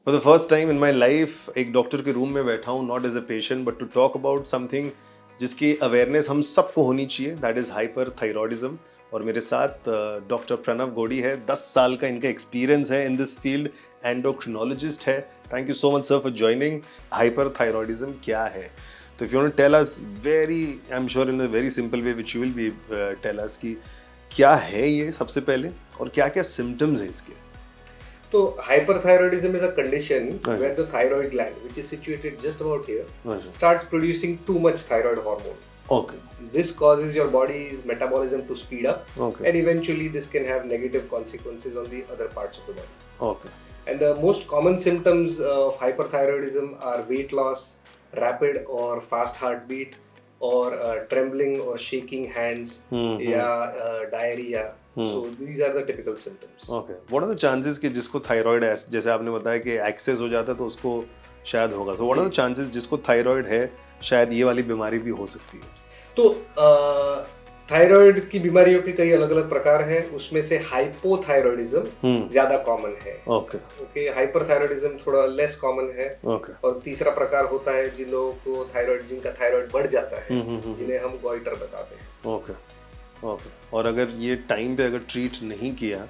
For the first time in my life एक doctor के room में बैठा हूँ, not as a patient but to talk about something जिसकी अवेयरनेस हम सबको होनी चाहिए, दैट इज़ हाइपर थायरॉयडिज्म। और मेरे साथ डॉक्टर प्रणव गोड़ी है, 10 साल का इनका एक्सपीरियंस है इन दिस फील्ड, एंडोक्रिनोलॉजिस्ट है। Thank you so much sir for joining. Hyperthyroidism क्या है? तो if you want to tell us very, I am sure in a very simple way which you will be tell us कि क्या है ये सबसे पहले, और क्या क्या सिम्टम्स हैं इसके? So hyperthyroidism is a condition Okay. where the thyroid gland, which is situated just about here, Okay. starts producing too much thyroid hormone. Okay. This causes your body's metabolism to speed up, Okay. and eventually this can have negative consequences on the other parts of the body. Okay. And the most common symptoms of hyperthyroidism are weight loss, rapid or fast heartbeat, or trembling or shaking hands, diarrhea. So these are the typical symptoms. Okay. What are the chances कि जिसको thyroid है, जैसे आपने बताया कि access हो जाता है तो उसको शायद होगा, so what are the chances जिसको थायराइड है शायद ये वाली बीमारी भी हो सकती है? तो थायराइड की बीमारियों के कई अलग अलग प्रकार हैं, उसमें से हाइपोथायरॉयडिज्म ज्यादा कॉमन है। ओके, हाइपरथायरॉयडिज्म थोड़ा लेस कॉमन है। और तीसरा प्रकार होता है जिन लोगों को थायराइड, जिनका थायराइड बढ़ जाता है, जिन्हें हम गॉइटर बताते हैं। ओके। और अगर ये टाइम पे अगर ट्रीट नहीं किया,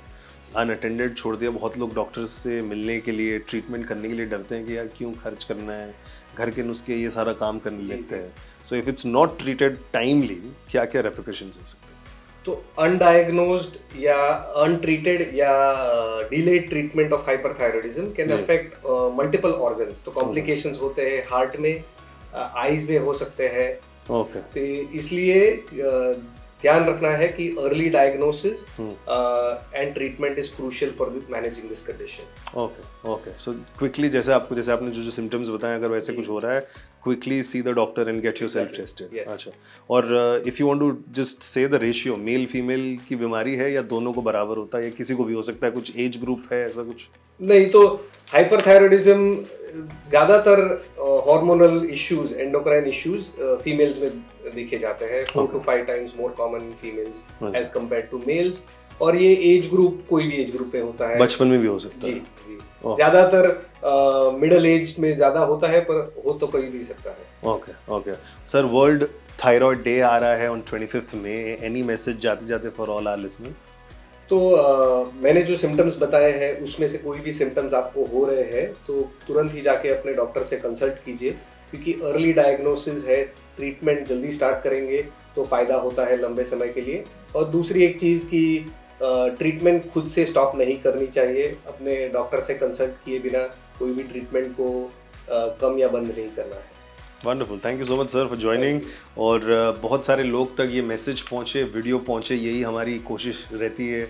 अनअटेंडेड छोड़ दिया, बहुत लोग डॉक्टर्स से मिलने के लिए, ट्रीटमेंट करने के लिए डरते हैं कि यार क्यों खर्च करना है, घर के नुस्खे ये सारा काम करने लगते हैं। So if it's not treated timely, क्या क्या रेपरकशंस हो सकते हैं? तो अनडायग्नोज्ड या अनट्रीटेड या delayed treatment of hyperthyroidism can affect multiple organs. तो कॉम्प्लिकेशंस होते हैं हार्ट में, आईज में हो सकते हैं। ओके। तो इसलिए ध्यान रखना है कि early diagnosis and treatment is crucial for managing this condition. Okay. So quickly, जैसे आपने जो सिम्टम्स बताए, अगर वैसे कुछ हो रहा है, quickly see the doctor and get yourself tested. अच्छा। और if you want to just say the ratio, male female की बीमारी है या दोनों को बराबर होता है या किसी को भी हो सकता है, कुछ एज ग्रुप है ऐसा कुछ? नहीं, तो हाइपरथायरॉयडिज्म ज्यादातर hormonal issues, endocrine issues females में देखे जाते हैं, 4 to 5 times more common in females as compared to males. और ये एज ग्रुप कोई भी एज ग्रुप में होता है, बचपन में भी हो सकता है। जी। ज्यादातर मिडिल एज में ज्यादा होता है, पर हो तो कोई भी सकता है। Okay sir, world thyroid day आ रहा है ऑन 25 मई। एनी मैसेज जाते जाते फॉर ऑल आवर लिसनर्स? तो मैंने जो सिम्टम्स बताए हैं उसमें से कोई भी सिम्टम्स आपको हो रहे हैं तो तुरंत ही जाके अपने डॉक्टर से कंसल्ट कीजिए, क्योंकि अर्ली डायग्नोसिस है, ट्रीटमेंट जल्दी स्टार्ट करेंगे तो फ़ायदा होता है लंबे समय के लिए। और दूसरी एक चीज़ कि ट्रीटमेंट खुद से स्टॉप नहीं करनी चाहिए, अपने डॉक्टर से कंसल्ट किए बिना कोई भी ट्रीटमेंट को कम या बंद नहीं करना है। Wonderful, thank you so much sir for joining. और बहुत सारे लोग तक ये मैसेज पहुँचे, वीडियो पहुँचे, यही हमारी कोशिश रहती है